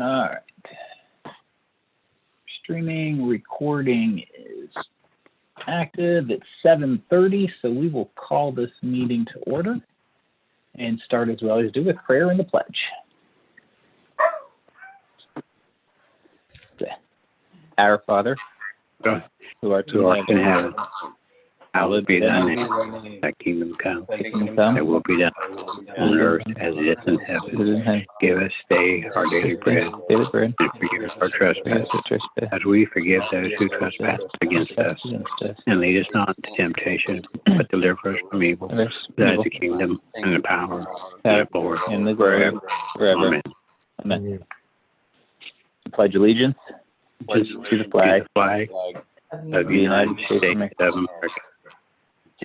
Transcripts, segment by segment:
All right. Streaming recording is active at 7:30, so we will call this meeting to order and start as we always do with prayer and the pledge. Our Father, who art in heaven, hallowed be thy name. Thy kingdom come. Thy will be done on earth as it is in heaven. Give us today our daily bread, and forgive us our trespasses, as we forgive those who trespass against us. And lead us not into temptation, but deliver us from evil. That is the kingdom and the power and the glory and the glory forever. Amen. Pledge allegiance to the flag of the United States of America,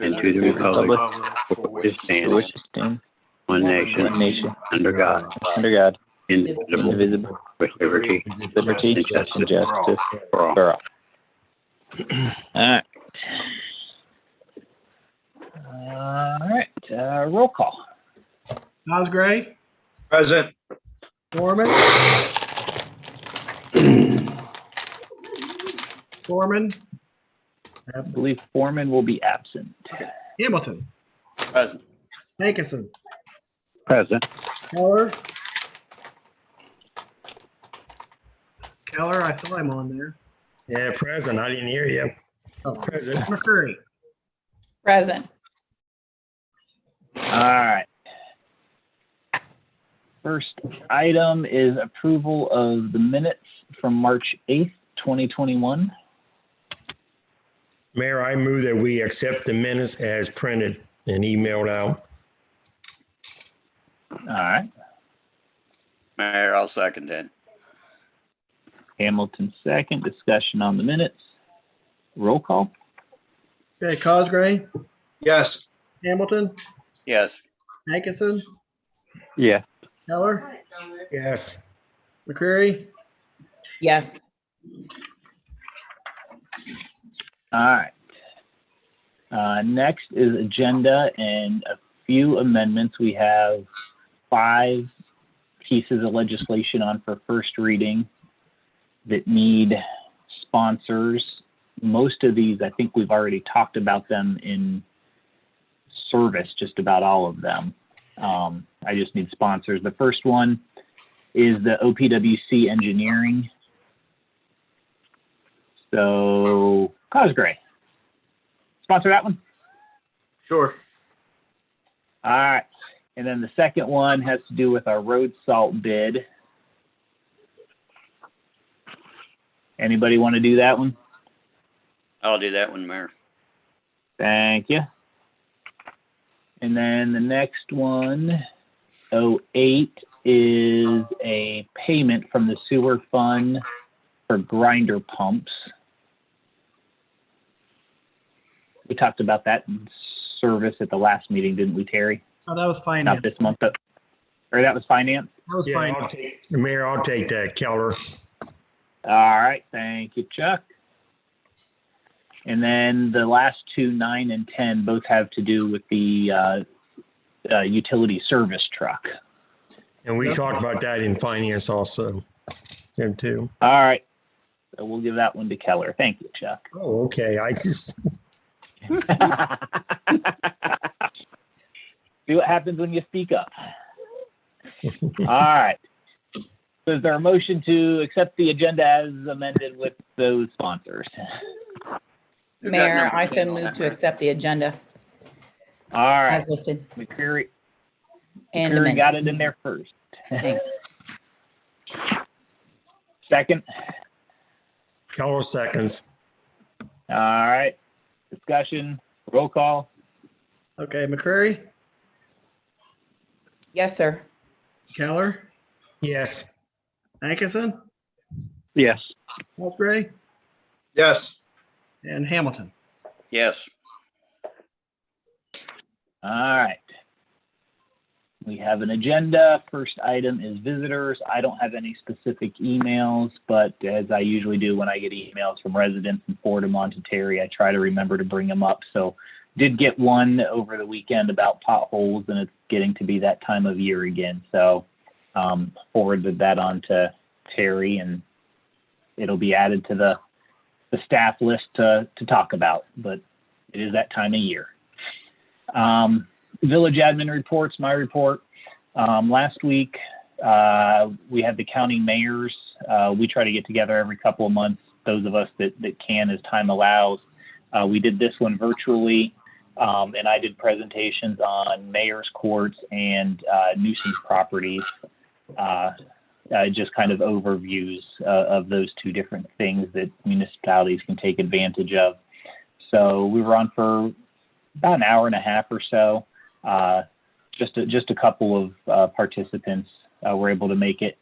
and to the republic for which it stands, one nation, under God, indivisible, with liberty and justice for all. All right. Roll call. Cosgray. Present. Foreman. Foreman. I believe Foreman will be absent. Hamilton. Present. Hankinson. Present. Keller. Keller, I saw him on there. Yeah, present. I didn't hear you. Oh, Present. McCurry. Present. All right. First item is approval of the minutes from March 8th, 2021. Mayor, I move that we accept the minutes as printed and emailed out. All right. Mayor, I'll second that. Hamilton second. Discussion on the minutes. Roll call. Okay, Cosgray. Yes. Hamilton. Yes. Hankinson. Yeah. Keller. Yes. McCreary. Yes. All right. Next is agenda and a few amendments. We have 5 pieces of legislation on for first reading that need sponsors. Most of these, I think we've already talked about them in service, just about all of them. I just need sponsors. The first one is the OPWC engineering. So, Cosgray, sponsor that one? Sure. All right. And then the second one has to do with our road salt bid. Anybody want to do that one? I'll do that one, Mayor. Thank you. And then the next one, 08, is a payment from the sewer fund for grinder pumps. We talked about that in service at the last meeting, didn't we, Terry? Oh, that was finance. Not this month, but, or that was finance? That was Yeah, finance. Mayor, I'll take that, Keller. All right, thank you, Chuck. And then the last 2, 9 and 10, both have to do with the utility service truck. And we talked about that in finance also, them too. All right, so we'll give that one to Keller. Thank you, Chuck. Oh, okay. I just, See what happens when you speak up. All right. So is there a motion to accept the agenda as amended with those sponsors? Mayor, I so move to accept the agenda All right. as listed McCreary and got amended. it in there first. Thanks. Second. Keller seconds. All right. Discussion. Roll call. Okay, McCreary. Yes, sir. Keller. Yes. Hankinson. Yes. Cosgray. Yes. And Hamilton. Yes. All right. We have an agenda. First item is visitors. I don't have any specific emails, but as I usually do when I get emails from residents and forward them on to Terry, I try to remember to bring them up. So did get one over the weekend about potholes, and it's getting to be that time of year again. So forwarded that on to Terry, and it'll be added to the staff list to talk about, but it is that time of year. Village admin reports, my report. Last week, we had the county mayors. We try to get together every couple of months, those of us that can as time allows. We did this one virtually, and I did presentations on mayor's courts and nuisance properties, just kind of overviews of those two different things that municipalities can take advantage of. So we were on for about an hour and a half or so. Just a couple of participants were able to make it.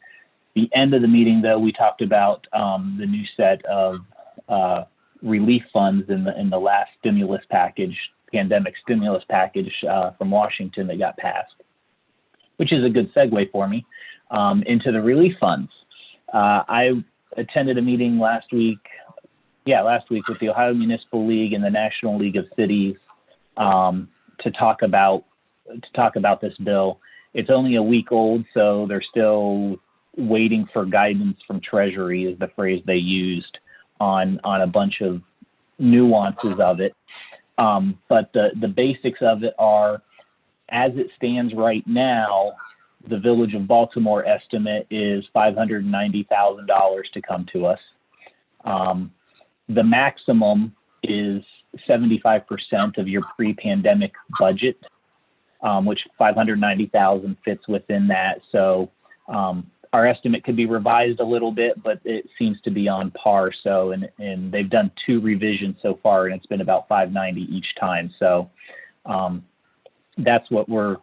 The end of the meeting, though, we talked about the new set of relief funds in the last stimulus package, pandemic stimulus package from Washington that got passed, which is a good segue for me into the relief funds. I attended a meeting last week with the Ohio Municipal League and the National League of Cities to talk about this bill. It's only a week old, so they're still waiting for guidance from Treasury, is the phrase they used, on a bunch of nuances of it. But the basics of it are, as it stands right now, the Village of Baltimore estimate is $590,000 to come to us. The maximum is 75% of your pre-pandemic budget, which 590,000 fits within that. So our estimate could be revised a little bit, but it seems to be on par. So, and they've done 2 revisions so far, and it's been about 590 each time. So that's what we're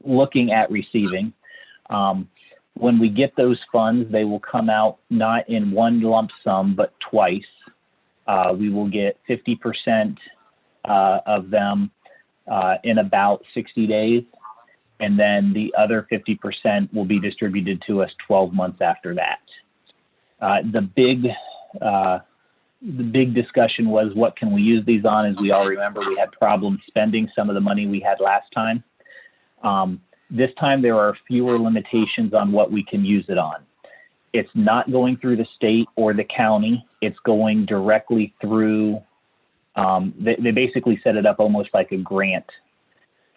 looking at receiving. When we get those funds, they will come out not in one lump sum, but twice. We will get 50% of them in about 60 days. And then the other 50% will be distributed to us 12 months after that. The big discussion was, what can we use these on? As we all remember, we had problems spending some of the money we had last time. This time there are fewer limitations on what we can use it on. It's not going through the state or the county. It's going directly through, they basically set it up almost like a grant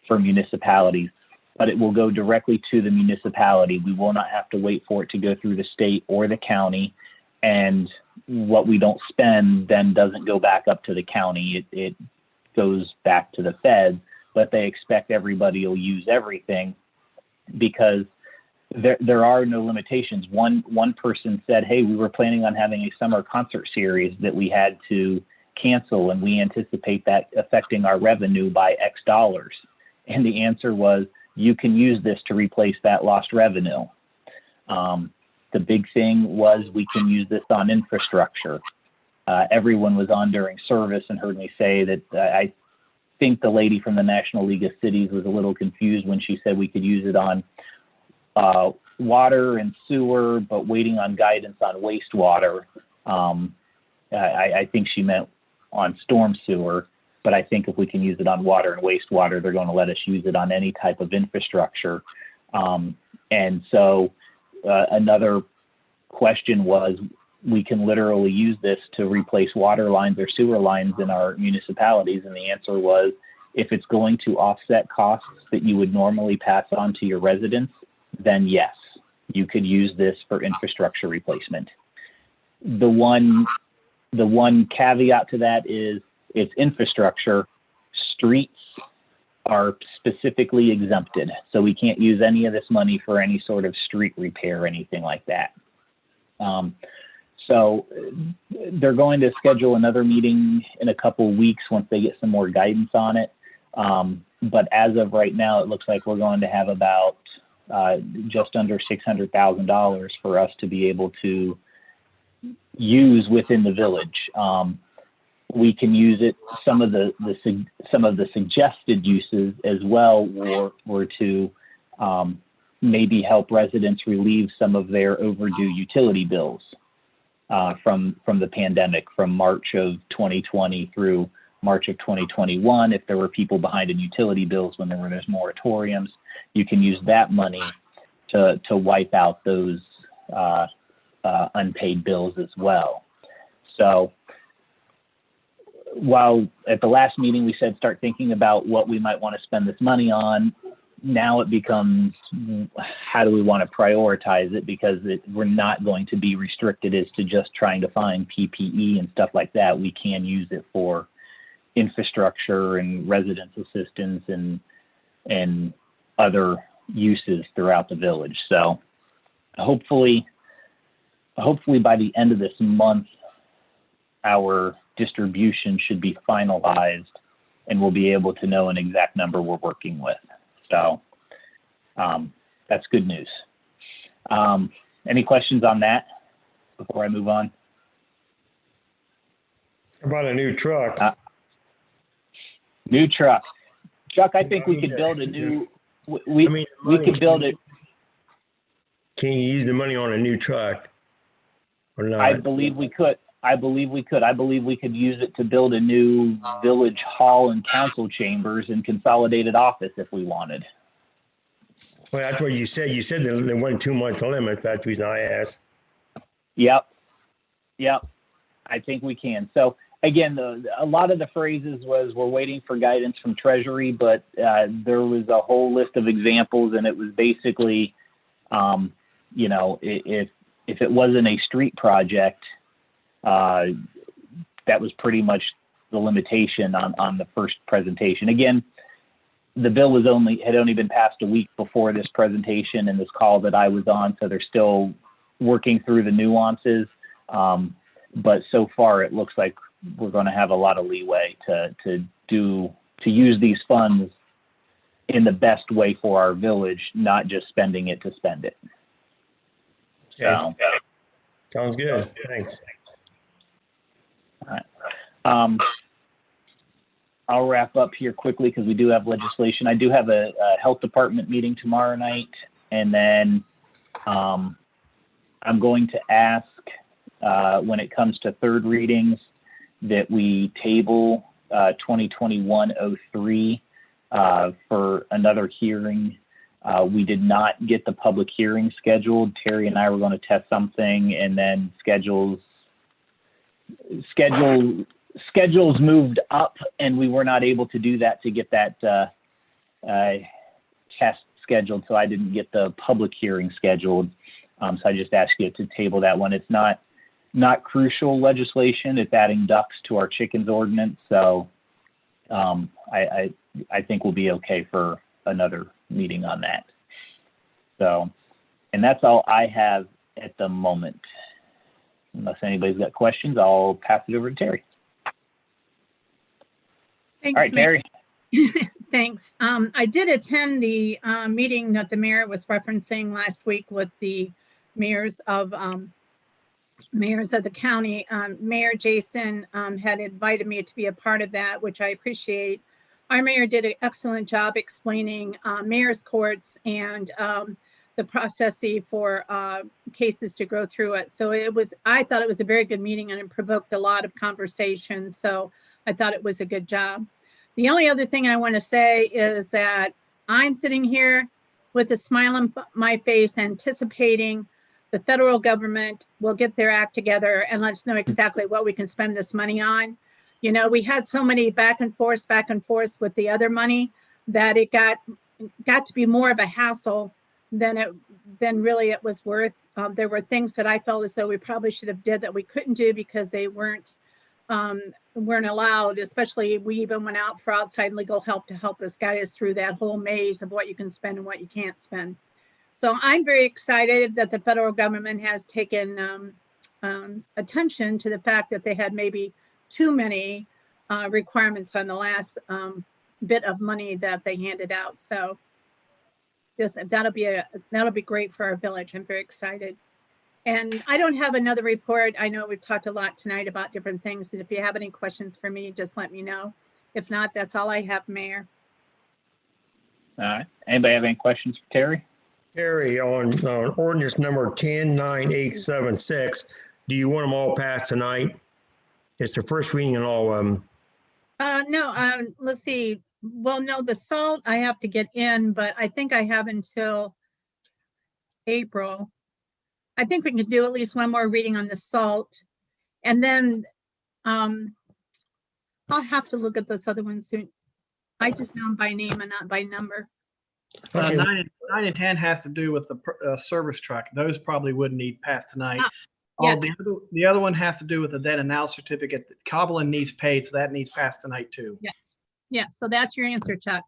for municipalities, but it will go directly to the municipality. We will not have to wait for it to go through the state or the county, and what we don't spend then doesn't go back up to the county. It goes back to the feds, but they expect everybody will use everything because there are no limitations. One person said, hey, we were planning on having a summer concert series that we had to cancel, and we anticipate that affecting our revenue by X dollars. And the answer was, you can use this to replace that lost revenue. The big thing was, we can use this on infrastructure. Everyone was on during service and heard me say that I think the lady from the National League of Cities was a little confused when she said we could use it on water and sewer, but waiting on guidance on wastewater. I think she meant on storm sewer, but I think if we can use it on water and wastewater, they're going to let us use it on any type of infrastructure. And so another question was, we can literally use this to replace water lines or sewer lines in our municipalities. And the answer was, if it's going to offset costs that you would normally pass on to your residents, then yes, you could use this for infrastructure replacement. The one caveat to that is, it's infrastructure. Streets are specifically exempted, so we can't use any of this money for any sort of street repair or anything like that. So they're going to schedule another meeting in a couple of weeks once they get some more guidance on it. But as of right now, it looks like we're going to have about just under $600,000 for us to be able to use within the village. We can use it. Some of the suggested uses as well were to maybe help residents relieve some of their overdue utility bills from the pandemic, from March of 2020 through March of 2021. If there were people behind in utility bills when there were those moratoriums, you can use that money to wipe out those unpaid bills as well. So while at the last meeting we said start thinking about what we might want to spend this money on, now it becomes how do we want to prioritize it, because we're not going to be restricted as to just trying to find PPE and stuff like that. We can use it for infrastructure and residence assistance and other uses throughout the village. So hopefully by the end of this month, our distribution should be finalized and we'll be able to know an exact number we're working with. So that's good news. Any questions on that before I move on? About a new truck. New truck. Chuck, I think we could build a new, we could build it. Can you use the money on a new truck or not? I believe we could. I believe we could use it to build a new village hall and council chambers and consolidated office if we wanted. Well, that's what you said. You said there wasn't too much limit. That's the reason I asked. Yep. I think we can. So again, a lot of the phrases was we're waiting for guidance from Treasury, but there was a whole list of examples, and it was basically, if it wasn't a street project, that was pretty much the limitation on the first presentation. Again, the bill had only been passed a week before this presentation and this call that I was on, so they're still working through the nuances. But so far, it looks like we're going to have a lot of leeway to use these funds in the best way for our village, not just spending it to spend it. Okay. So, sounds good. Thanks. All right. I'll wrap up here quickly because we do have legislation. I do have a health department meeting tomorrow night, and then I'm going to ask when it comes to third readings that we table 2021-03 for another hearing. We did not get the public hearing scheduled. Terry and I were going to test something, and then schedules moved up, and we were not able to do that to get that test scheduled. So I didn't get the public hearing scheduled. So I just asked you to table that one. It's not crucial legislation. It's adding ducks to our chickens ordinance. So I think we'll be okay for another meeting on that. So, and that's all I have at the moment. Unless anybody's got questions, I'll pass it over to Terry. Thanks, All right, Terry. Thanks. I did attend the meeting that the mayor was referencing last week with the mayors of the county. Mayor Jason had invited me to be a part of that, which I appreciate. Our mayor did an excellent job explaining mayor's courts and the processing for cases to go through it. So I thought it was a very good meeting, and it provoked a lot of conversation. So I thought it was a good job. The only other thing I want to say is that I'm sitting here with a smile on my face, anticipating the federal government will get their act together and let us know exactly what we can spend this money on. You know, we had so many back and forth with the other money that it got to be more of a hassle than really it was worth. There were things that I felt as though we probably should have did that we couldn't do because they weren't allowed. Especially, we even went out for outside legal help to help us guide us through that whole maze of what you can spend and what you can't spend. So I'm very excited that the federal government has taken attention to the fact that they had maybe too many requirements on the last bit of money that they handed out. So that'll be great for our village. I'm very excited. And I don't have another report. I know we've talked a lot tonight about different things. And if you have any questions for me, just let me know. If not, that's all I have, Mayor. All right. Anybody have any questions for Terry? Terry, on ordinance number 109876, do you want them all passed tonight? It's the first reading on all of them. No, let's see. Well, no, the salt I have to get in, but I think I have until April. I think we can do at least one more reading on the salt. And then I'll have to look at those other ones soon. I just know them by name and not by number. Okay. 9 and 10 has to do with the service truck. Those probably wouldn't need passed tonight. Yes. The other one has to do with the then and now certificate. Cochlin needs paid, so that needs passed tonight too. Yes. Yes. So that's your answer, Chuck.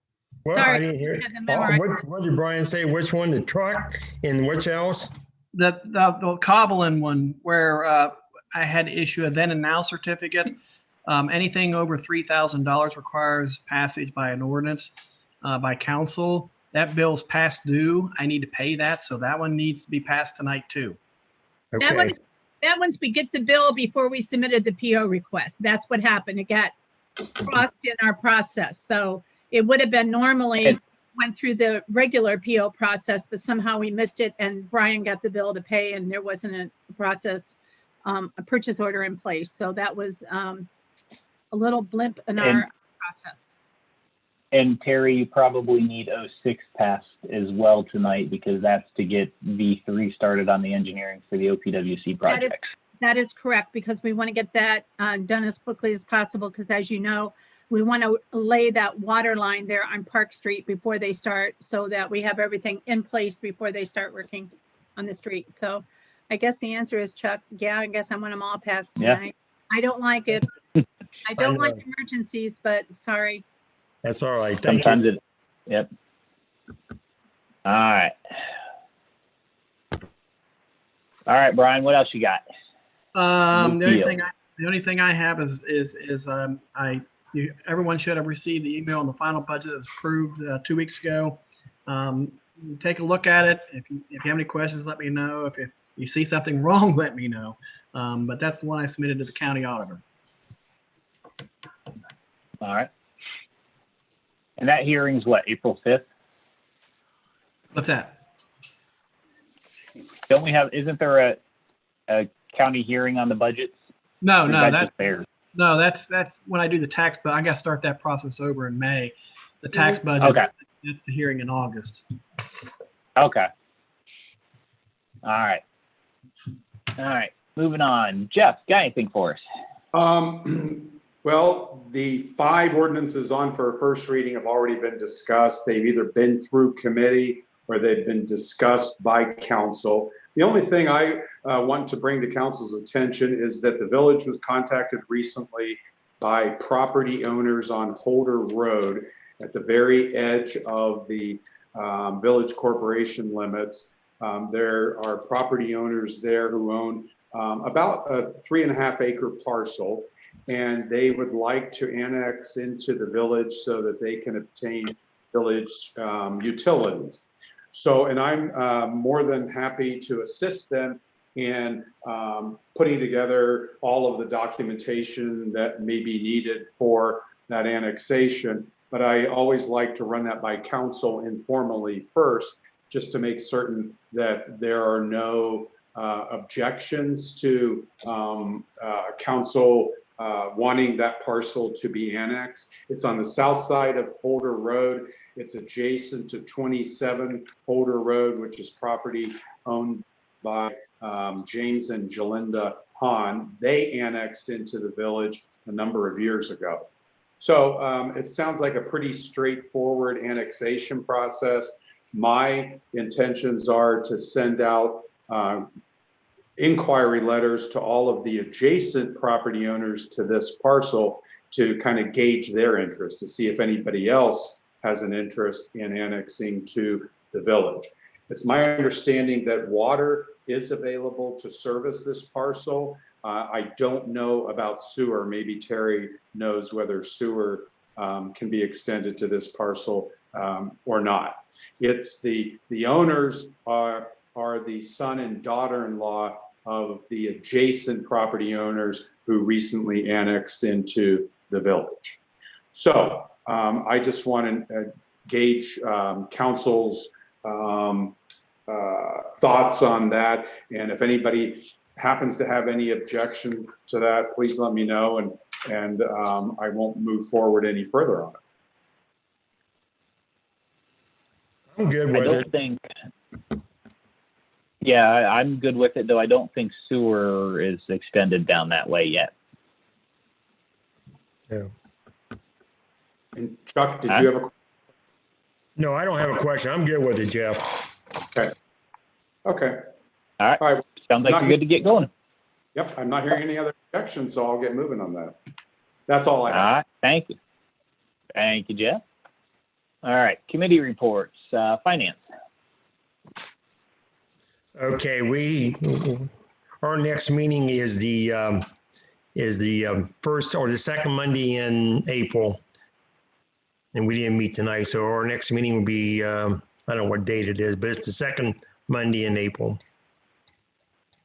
Well, Sorry, I didn't hear. had to memorize What did Brian say? Which one? The truck and which else? The Cochlin one where I had to issue a then and now certificate. Anything over $3,000 requires passage by an ordinance by council. That bill's past due. I need to pay that, so that one needs to be passed tonight too. Okay. That once we get the bill before we submitted the PO request. That's what happened. It got crossed in our process. So it would have been normally went through the regular PO process, but somehow we missed it and Brian got the bill to pay and there wasn't a process, a purchase order in place. So that was a little blimp in our process. And Terry, you probably need 06 passed as well tonight because that's to get V3 started on the engineering for the OPWC project. That is correct, because we want to get that done as quickly as possible, because as you know, we want to lay that water line there on Park Street before they start, so that we have everything in place before they start working on the street. So I guess the answer is, Chuck, yeah, I guess I want them all passed tonight. Yeah. I don't like it. I don't like emergencies, but sorry. That's all right. Sometimes it, yep. All right. All right, Brian, what else you got? The only thing I have is everyone should have received the email on the final budget that was approved 2 weeks ago. Take a look at it. If you have any questions, let me know. If you see something wrong, let me know. But that's the one I submitted to the county auditor. All right. And that hearing's what, April 5th? What's that? Don't we have, isn't there a county hearing on the budgets? No, that's fair. No, that's when I do the tax, but I got to start that process over in May. The tax budget, okay. That's the hearing in August. Okay. All right. All right. Moving on. Jeff, got anything for us? Well, the 5 ordinances on for first reading have already been discussed. They've either been through committee or they've been discussed by council. The only thing I want to bring to council's attention is that the village was contacted recently by property owners on Holder Road at the very edge of the village corporation limits. There are property owners there who own about a 3.5 acre parcel, and they would like to annex into the village so that they can obtain village utilities. So, and I'm more than happy to assist them in putting together all of the documentation that may be needed for that annexation. But I always like to run that by council informally first, just to make certain that there are no objections to council wanting that parcel to be annexed. It's on the south side of Holder Road. It's adjacent to 27 Holder Road, which is property owned by James and Jalinda Hahn. They annexed into the village a number of years ago. So it sounds like a pretty straightforward annexation process. My intentions are to send out inquiry letters to all of the adjacent property owners to this parcel to kind of gauge their interest, to see if anybody else has an interest in annexing to the village. It's my understanding that water is available to service this parcel. I don't know about sewer. Maybe Terry knows whether sewer can be extended to this parcel or not. It's the owners are the son and daughter-in-law of the adjacent property owners who recently annexed into the village. So I just want to gauge council's thoughts on that. And if anybody happens to have any objection to that, please let me know, and I won't move forward any further on it. I'm good with it. Yeah, I'm good with it, though I don't think sewer is extended down that way yet. Yeah. And Chuck, did you have a? No, I don't have a question. I'm good with it, Jeff. Okay. All right. Sounds like you're good to get going. Yep, I'm not hearing any other objections, so I'll get moving on that. That's all I have. All right, thank you. Thank you, Jeff. All right, committee reports, finance. Okay, our next meeting is the first or the second Monday in April. And we didn't meet tonight, so our next meeting will be, I don't know what date it is, but it's the second Monday in April.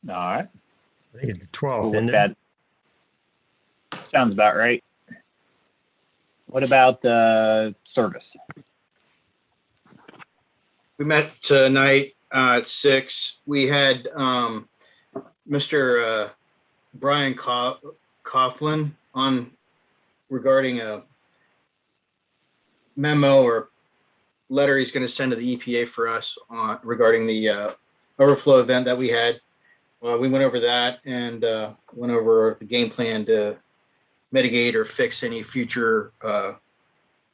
All right. I think it's the 12th, Cool isn't with it? that. Sounds about right. What about service? We met tonight at 6. We had Mr. Brian Cochlin on regarding a memo or letter he's going to send to the EPA for us regarding the overflow event that we had. We went over that and went over the game plan to mitigate or fix any future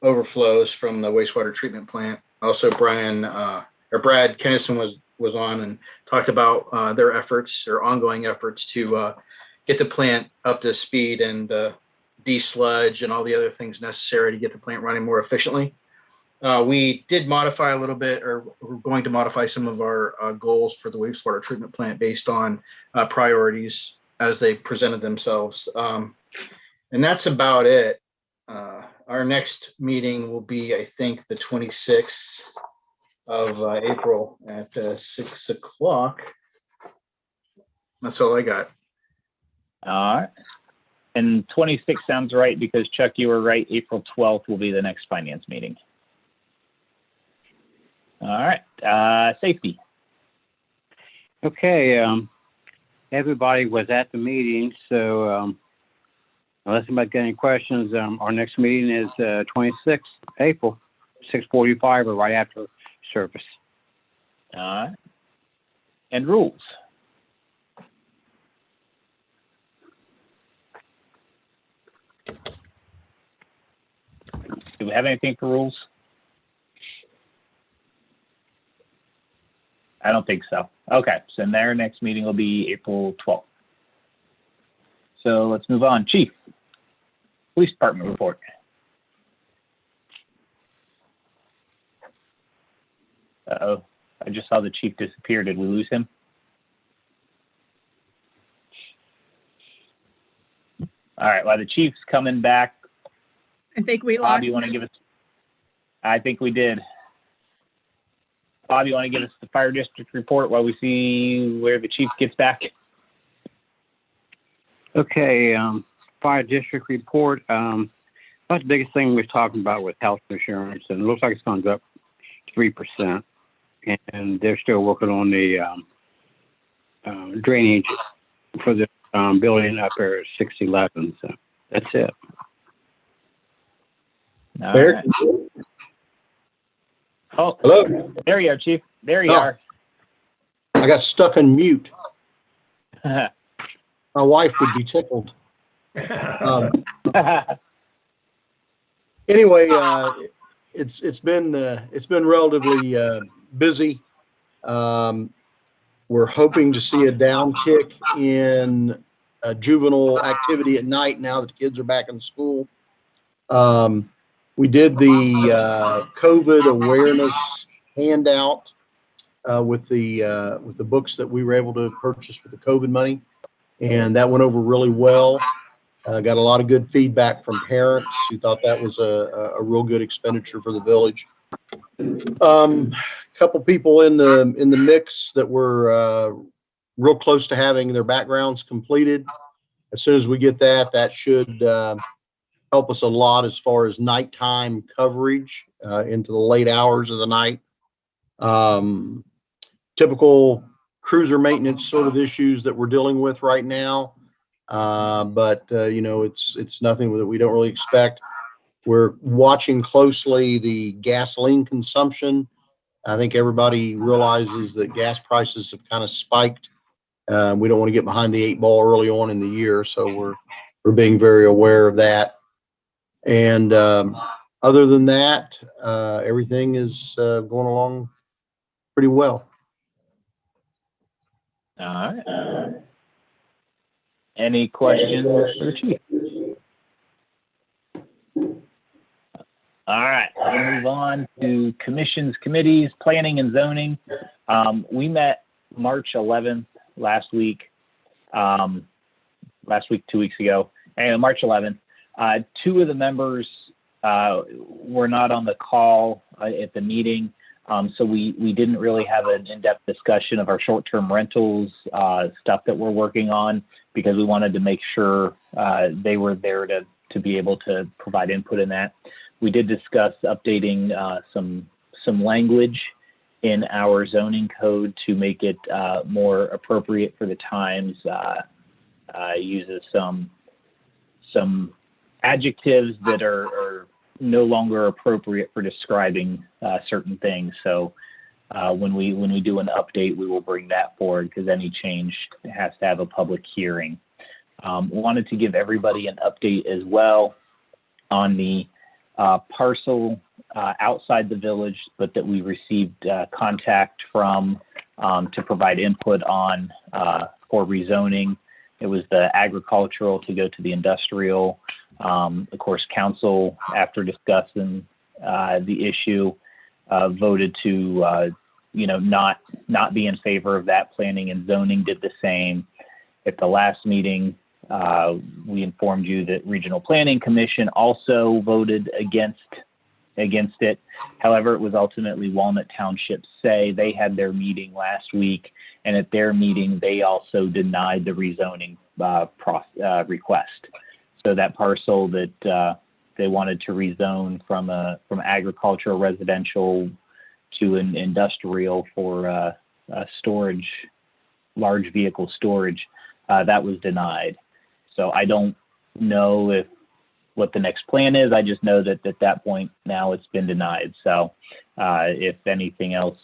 overflows from the wastewater treatment plant. Also, Brad Kennison was on and talked about their efforts or ongoing efforts to get the plant up to speed and de-sludge and all the other things necessary to get the plant running more efficiently. We did modify a little bit, or we're going to modify some of our goals for the wastewater treatment plant based on priorities as they presented themselves. And that's about it. Our next meeting will be, I think, the 26th of April at 6 o'clock. That's all I got. All right. And 26 sounds right because, Chuck, you were right. April 12th will be the next finance meeting. All right. Safety. Okay. Everybody was at the meeting, so unless anybody got any questions, our next meeting is 26th April, 6:45 or right after service. All right. And rules. Do we have anything for rules? I don't think so. Okay, so their next meeting will be April 12th. So let's move on. Chief, Police Department report. Uh-oh, I just saw the chief disappear. Did we lose him? All right, while the chief's coming back, I think we Bob, lost. you want to give us? I think we did. Bob, you want to give us the fire district report while we see where the chief gets back? Okay, fire district report. That's the biggest thing we're talking about with health insurance, and it looks like it's going to go up 3%. And they're still working on the drainage for the building up there at 611. So that's it. All Mayor? right. Oh, Hello? there you are, Chief. There you Oh. are. I got stuck on mute. My wife would be tickled. Anyway, it's been relatively busy. We're hoping to see a downtick in juvenile activity at night now that the kids are back in school. We did the COVID awareness handout with the books that we were able to purchase with the COVID money, and that went over really well. Got a lot of good feedback from parents who thought that was a real good expenditure for the village. Couple people in the mix that were real close to having their backgrounds completed. As soon as we get that, that should help us a lot as far as nighttime coverage into the late hours of the night. Typical cruiser maintenance sort of issues that we're dealing with right now. But you know, it's nothing that we don't really expect. We're watching closely the gasoline consumption I think everybody realizes that gas prices have kind of spiked. We don't want to get behind the 8 ball early on in the year, so we're being very aware of that. And other than that, everything is going along pretty well. All right. Any questions for the chief? All right, we'll move on to commissions, committees, planning and zoning. We met March 11th last week, 2 weeks ago, and March 11th. 2 of the members were not on the call at the meeting, so we didn't really have an in-depth discussion of our short-term rentals stuff that we're working on, because we wanted to make sure they were there to be able to provide input in that. We did discuss updating some language in our zoning code to make it more appropriate for the times. Uses some adjectives that are no longer appropriate for describing certain things. So when we do an update, we will bring that forward, because any change has to have a public hearing. Wanted to give everybody an update as well on the parcel outside the village, but that we received contact from to provide input on for rezoning. It was the agricultural to go to the industrial. Of course, council, after discussing the issue, voted to not be in favor of that. Planning and zoning did the same. At the last meeting, we informed you that Regional Planning Commission also voted against it. However, it was ultimately Walnut Township's say. They had their meeting last week, and at their meeting, they also denied the rezoning request. So that parcel that they wanted to rezone from agricultural residential to an industrial for storage, large vehicle storage, that was denied. So I don't know what the next plan is. I just know that at that point now it's been denied. So if anything else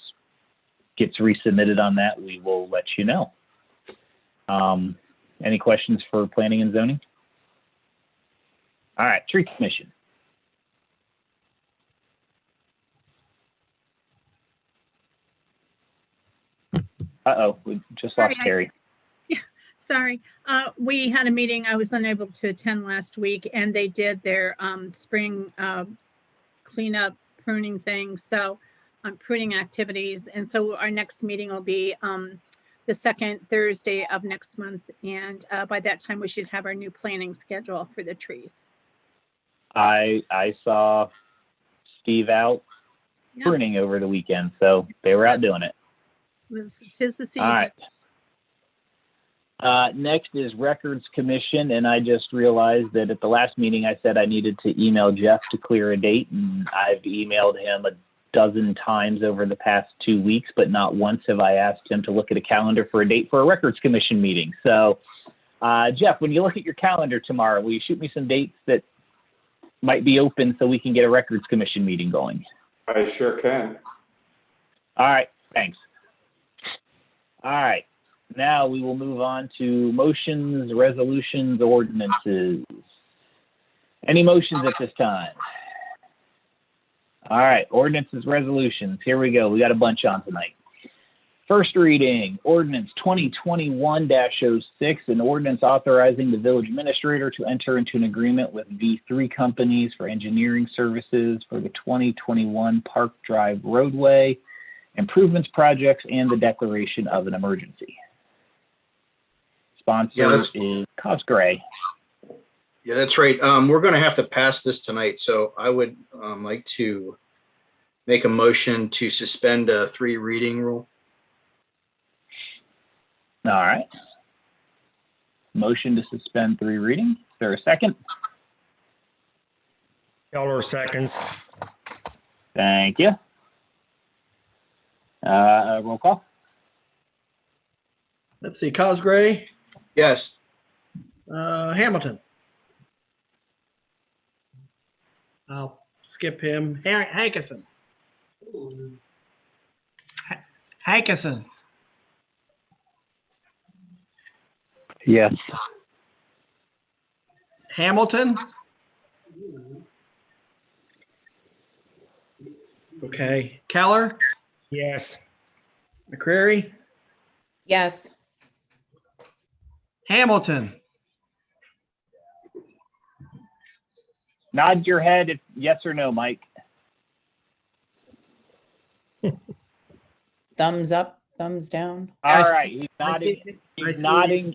gets resubmitted on that, we will let you know. Any questions for planning and zoning? All right, tree commission. Uh-oh, we just lost Carrie. Sorry. We had a meeting I was unable to attend last week, and they did their spring cleanup pruning things, so pruning activities. And so our next meeting will be the second Thursday of next month. And by that time, we should have our new planning schedule for the trees. I saw Steve out pruning over the weekend, so they were out doing it. Tis the season. All right. Next is Records Commission, and I just realized that at the last meeting I said I needed to email Jeff to clear a date, and I've emailed him a dozen times over the past 2 weeks, but not once have I asked him to look at a calendar for a date for a Records Commission meeting. So, Jeff, when you look at your calendar tomorrow, will you shoot me some dates that might be open so we can get a Records Commission meeting going? I sure can. All right, thanks. All right. Now we will move on to motions, resolutions, ordinances. Any motions at this time? All right, ordinances, resolutions. Here we go. We got a bunch on tonight. First reading, ordinance 2021-06, an ordinance authorizing the village administrator to enter into an agreement with V3 companies for engineering services for the 2021 Park Drive roadway improvements projects and the declaration of an emergency. Sponsor is Cosgray. Yeah, that's right. We're going to have to pass this tonight, so I would like to make a motion to suspend a 3 reading rule. All right. Motion to suspend 3 reading. Is there a second? Keller seconds. Thank you. Roll call. Let's see, Cosgray, Yes. Hamilton. I'll skip him. Hankinson. Hankinson, Yes. Hamilton. Okay, Keller, Yes. McCreary, Yes. Hamilton. Nod your head if yes or no, Mike. Thumbs up, thumbs down. All right, he's I see nodding. it. I He's see nodding.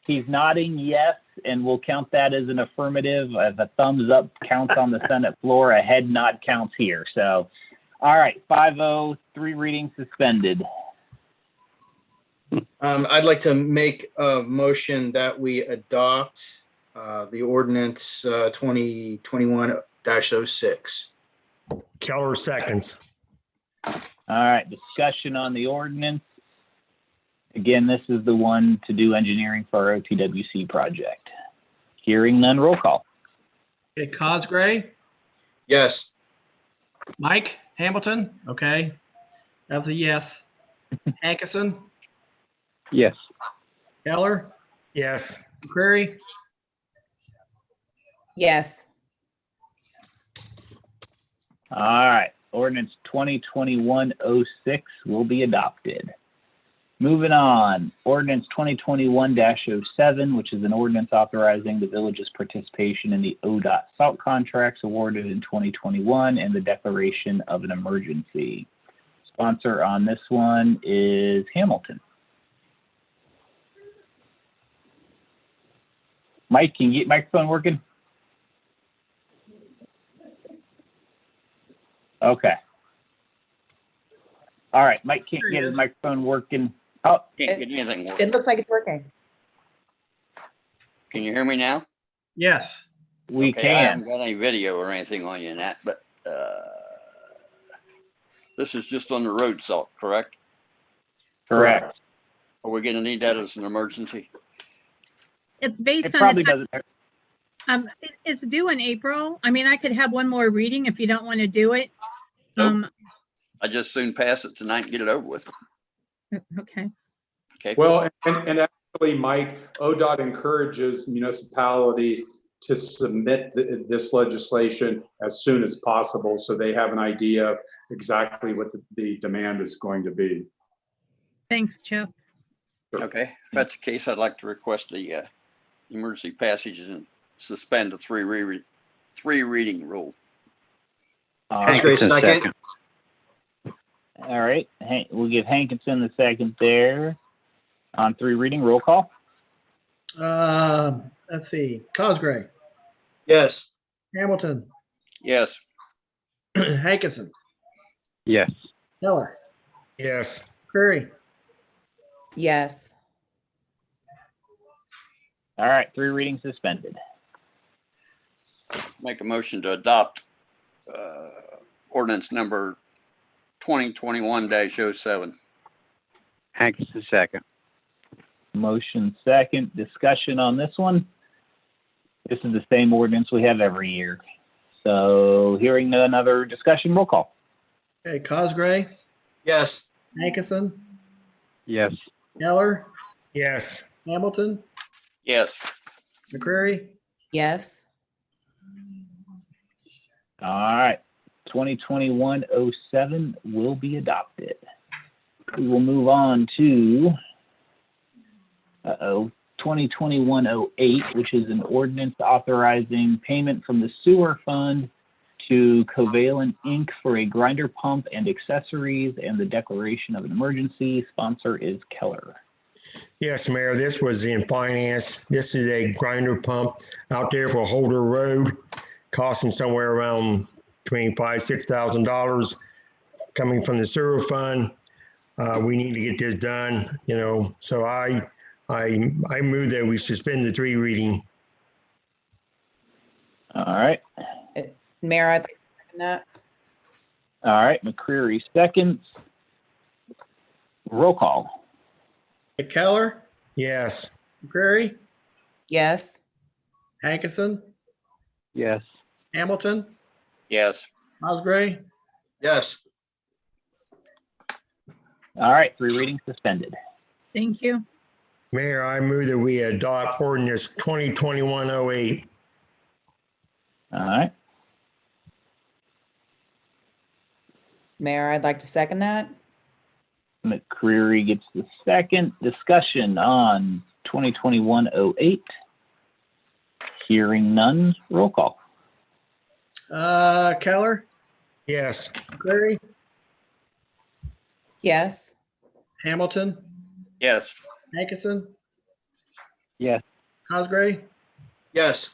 He's nodding yes, and we'll count that as an affirmative. A thumbs up counts on the Senate floor. A head nod counts here. So, all right, 5-0, 3 readings suspended. I'd like to make a motion that we adopt the ordinance 2021-06. Keller seconds. All right, discussion on the ordinance. Again, this is the one to do engineering for our OTWC project. Hearing none, roll call. Okay, Cosgray, Yes. Mike, Hamilton. Okay, that was a yes. Hankinson, Yes. Keller, Yes. McCreary, Yes. All right, ordinance 2021-06 will be adopted. Moving on, ordinance 2021-07, which is an ordinance authorizing the village's participation in the ODOT salt contracts awarded in 2021 and the declaration of an emergency. Sponsor on this one is Hamilton. Mike, can you get microphone working? Okay. All right, Mike can't get his microphone working. Oh, Can't get anything It working. looks like it's working. Can you hear me now? yes. we Okay, I haven't can. got any video or anything on you in that, but this is just on the road salt, correct? Correct. Are we gonna need that as an emergency? It's based It on, probably the doesn't hurt. it's due in April. I mean, I could have one more reading if you don't want to do it. Nope. I just soon pass it tonight and get it over with. Okay. Okay. Well, and actually, Mike, ODOT encourages municipalities to submit this legislation as soon as possible, so they have an idea of exactly what the demand is going to be. Thanks, Jeff. Okay, if that's the case, I'd like to request the emergency passages and suspend the three reading rule. All That's right. great. Hankinson, Second. All right. We'll give Hankinson the second there. On 3 reading, roll call. Let's see, Cosgray, Yes. Hamilton, Yes. Hankinson, Yes. Keller, Yes. McCreary, Yes. All right. 3 readings suspended. Make a motion to adopt ordinance number 2021-07. Hankinson, second. Motion second. Discussion on this one. This is the same ordinance we have every year. So hearing none other discussion, roll call. okay, Cosgray, Yes. Hankinson, Yes. Keller, Yes. Hamilton, Yes. McCreary, Yes. All right. 2021-07 will be adopted. We will move on to 2021-08, which is an ordinance authorizing payment from the sewer fund to Covalent Inc. for a grinder pump and accessories and the declaration of an emergency. Sponsor is Keller. Yes, Mayor, this was in finance. This is a grinder pump out there for Holder Road, costing somewhere around between $5,000-$6,000 coming from the sewer fund. We need to get this done, so I move that we suspend the 3 reading. All right. Mayor, I'd like to second that. All right. McCreary seconds. Roll call. okay, Keller, Yes. McCreary, Yes. Hankinson, Yes. Hamilton, Yes. Cosgray, Yes. All right, 3 readings suspended. Thank you. Mayor, I move that we adopt ordinance 2021-08. All right, Mayor, I'd like to second that. McCreary gets the second. Discussion on 2021-08. Hearing none, roll call. Keller, Yes. Clary, Yes. Hamilton, Yes. Hankinson, Yes. Cosgray, Yes.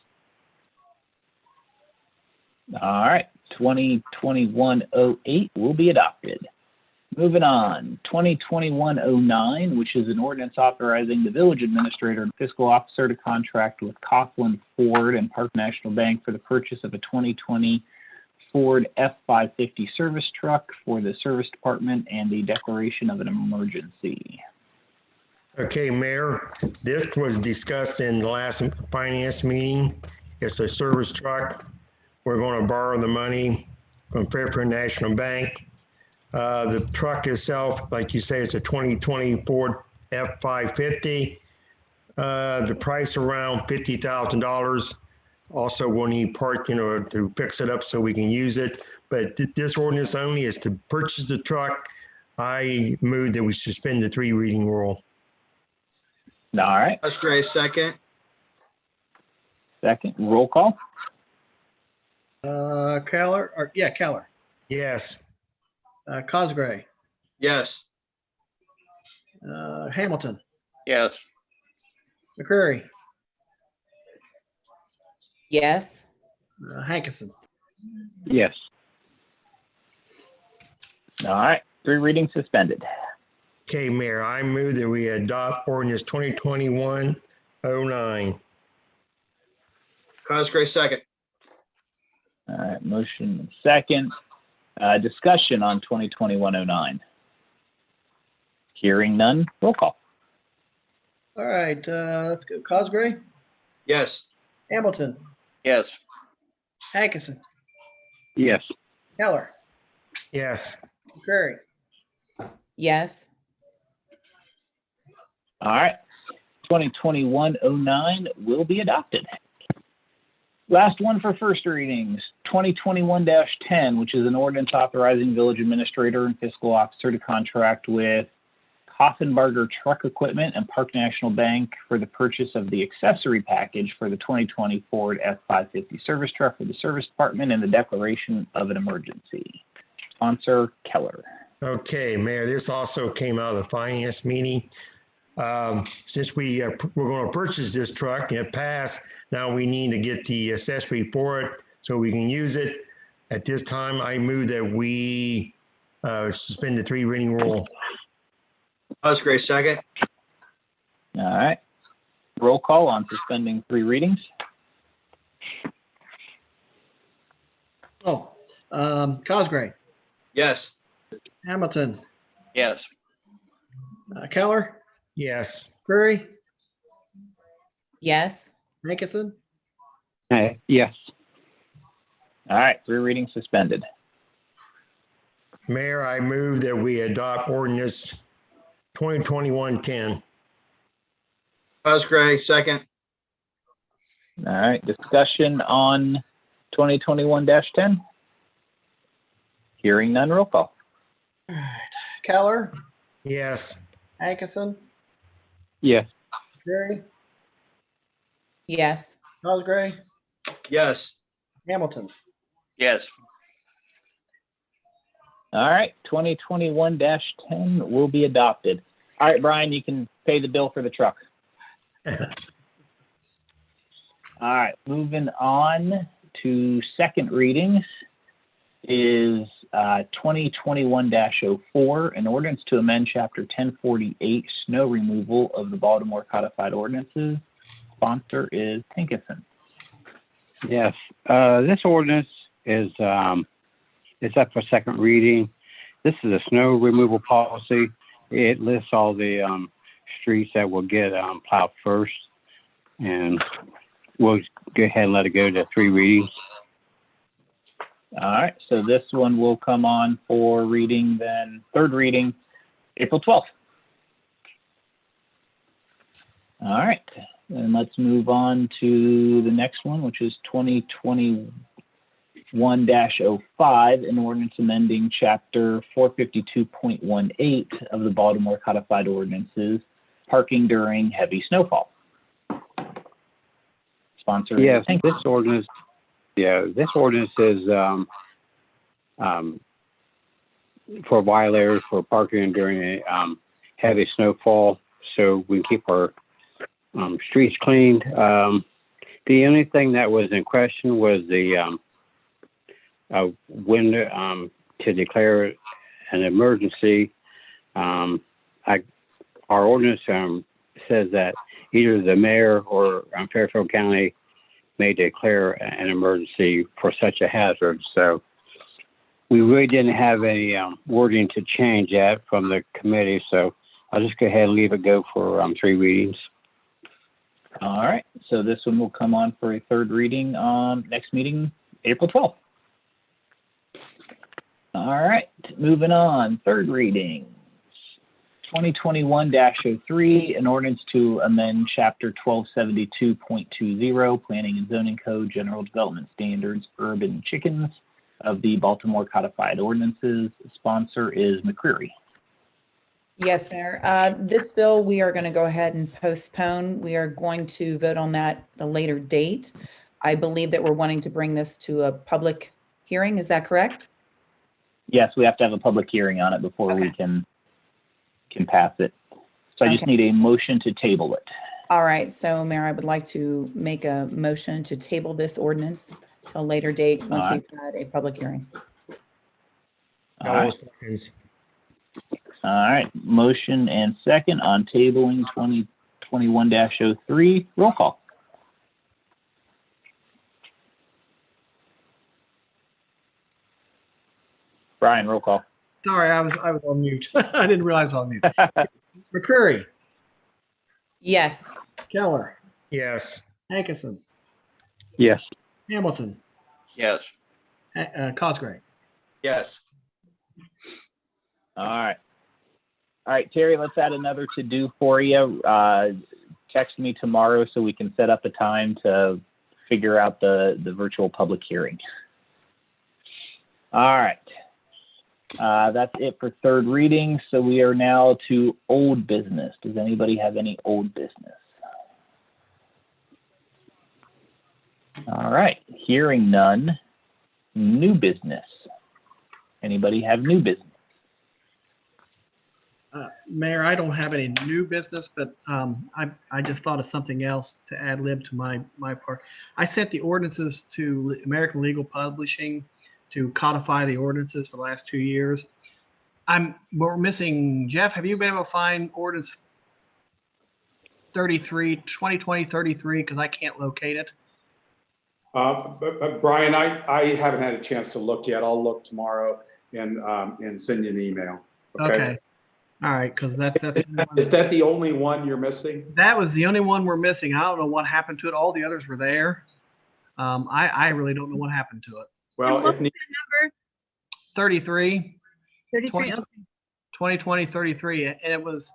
All right, 2021-08 will be adopted. Moving on, 2021-09, which is an ordinance authorizing the village administrator and fiscal officer to contract with Cochlin, Ford, and Park National Bank for the purchase of a 2020 Ford F-550 service truck for the service department and the declaration of an emergency. Okay, Mayor, this was discussed in the last finance meeting. It's a service truck. We're going to borrow the money from Fairfield National Bank. The truck itself, like you say, it's a 2020 Ford F-550. The price around $50,000. Also, we'll need part, to fix it up so we can use it. But this ordinance only is to purchase the truck. I move that we suspend the 3 reading rule. All right, Cosgray, second. second, roll call. Keller, Yes. Cosgray, Yes. Hamilton, Yes. McCreary, Yes. Hankinson. Yes. All right, 3 readings suspended. Okay, Mayor, I move that we adopt ordinance 2021-09. Cosgray, second. All right, motion and second. Discussion on 2021-09. Hearing none, roll call. All right, let's go. Cosgray, Yes. Hamilton, Yes. Hankinson, Yes. Keller, Yes. McCreary. Yes. All right, 2021-09 will be adopted. Last one for first readings, 2021-10, which is an ordinance authorizing village administrator and fiscal officer to contract with Koffenbarger Truck Equipment and Park National Bank for the purchase of the accessory package for the 2020 Ford F-550 service truck for the service department and the declaration of an emergency. Sponsor Keller. Okay, Mayor, this also came out of the finance meeting. Since we're going to purchase this truck and it passed, now we need to get the accessory for it so we can use it. At this time, I move that we suspend the 3 reading rule. Cosgray, second. All right, roll call on suspending 3 readings. Cosgray, Yes. Hamilton, Yes. Keller, Yes. McCreary, Yes. Hankinson, Yes. All right, 3 readings suspended. Mayor, I move that we adopt ordinance 2021-10. Cosgray, second. All right, discussion on 2021-10. Hearing none, roll call. all right, Keller, Yes. Hankinson, Yes. McCreary, Yes. Cosgray, Yes. Hamilton. Yes. All right, 2021-10 will be adopted. All right, Brian, you can pay the bill for the truck. All right, moving on to second readings is 2021-04, an ordinance to amend Chapter 1048, snow removal of the Baltimore Codified Ordinances. Sponsor is Tinkerson. Yes. This ordinance is up for second reading. This is a snow removal policy. It lists all the streets that will get plowed first, and we'll go ahead and let it go to 3 readings. All right, so this one will come on for reading then, third reading April 12th. All right, and let's move on to the next one, which is 2021-05, an ordinance amending Chapter 452.18 of the Baltimore Codified Ordinances, parking during heavy snowfall. Sponsor. Yes, this ordinance is for violators for parking during heavy snowfall, so we can keep our streets cleaned. The only thing that was in question was the when to declare an emergency. Our ordinance says that either the mayor or Fairfield County may declare an emergency for such a hazard. So we really didn't have any wording to change that from the committee. So I'll just go ahead and leave it go for 3 readings. All right, so this one will come on for a third reading on next meeting, April 12th. All right, moving on, third reading. 2021-03, an ordinance to amend Chapter 1272.20, Planning and Zoning Code, General Development Standards, Urban Chickens of the Baltimore Codified Ordinances. Sponsor is McCreary. Yes, Mayor. This bill, we are going to go ahead and postpone. We are going to vote on that at a later date. I believe that we're wanting to bring this to a public hearing. Is that correct? Yes, we have to have a public hearing on it before we can pass it. So I just need a motion to table it. All right. So, Mayor, I would like to make a motion to table this ordinance till a later date once we've had a public hearing. All right. All right, motion and second on tabling 2021-03. Roll call. Brian, roll call. Sorry, I was on mute. I didn't realize I was on mute. McCreary, Yes. Keller, Yes. Hankinson, Yes. Hamilton, Yes. Cosgrave. Yes. All right. All right, Terry, let's add another to-do for you. Text me tomorrow so we can set up a time to figure out the virtual public hearing. All right. That's it for third reading. So we are now to old business. Does anybody have any old business? All right. Hearing none. New business. Anybody have new business? Mayor, I don't have any new business, but I just thought of something else to ad lib to my part. I sent the ordinances to American Legal Publishing to codify the ordinances for the last 2 years. We're missing, Jeff, have you been able to find ordinance 33, 2020-33, because I can't locate it? But Brian, I haven't had a chance to look yet. I'll look tomorrow and send you an email. Okay. All right, because that's Is that the only one you're missing? that was the only one we're missing. I don't know what happened to it. All the others were there. I really don't know what happened to it. Well, What if was need, that number? 33, 33. Okay. 2020-33, and it was,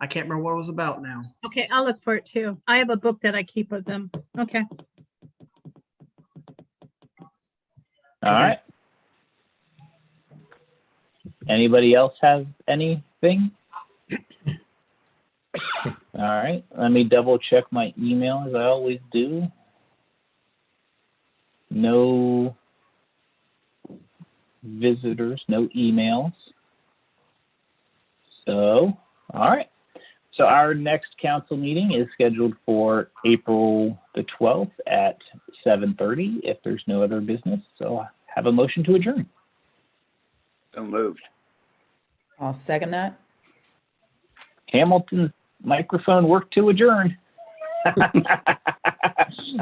I can't remember what it was about now. Okay, I'll look for it too. I have a book that I keep of them. Okay. All right. Anybody else have anything? All right, let me double check my email as I always do. No visitors, no emails. So, all right. So our next council meeting is scheduled for April the 12th at 7:30 if there's no other business. So I have a motion to adjourn. So moved. I'll second that. Hamilton's microphone worked to adjourn.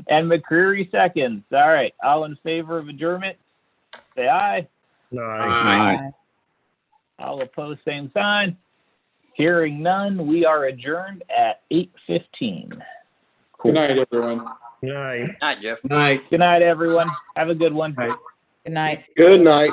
And McCreary seconds. All right. All in favor of adjournment, say aye. Aye. All opposed, same sign. Hearing none, we are adjourned at 8:15. Good night, everyone. Night. Night, Jeff. Night. Good night, everyone. Have a good one. Good night. Good night.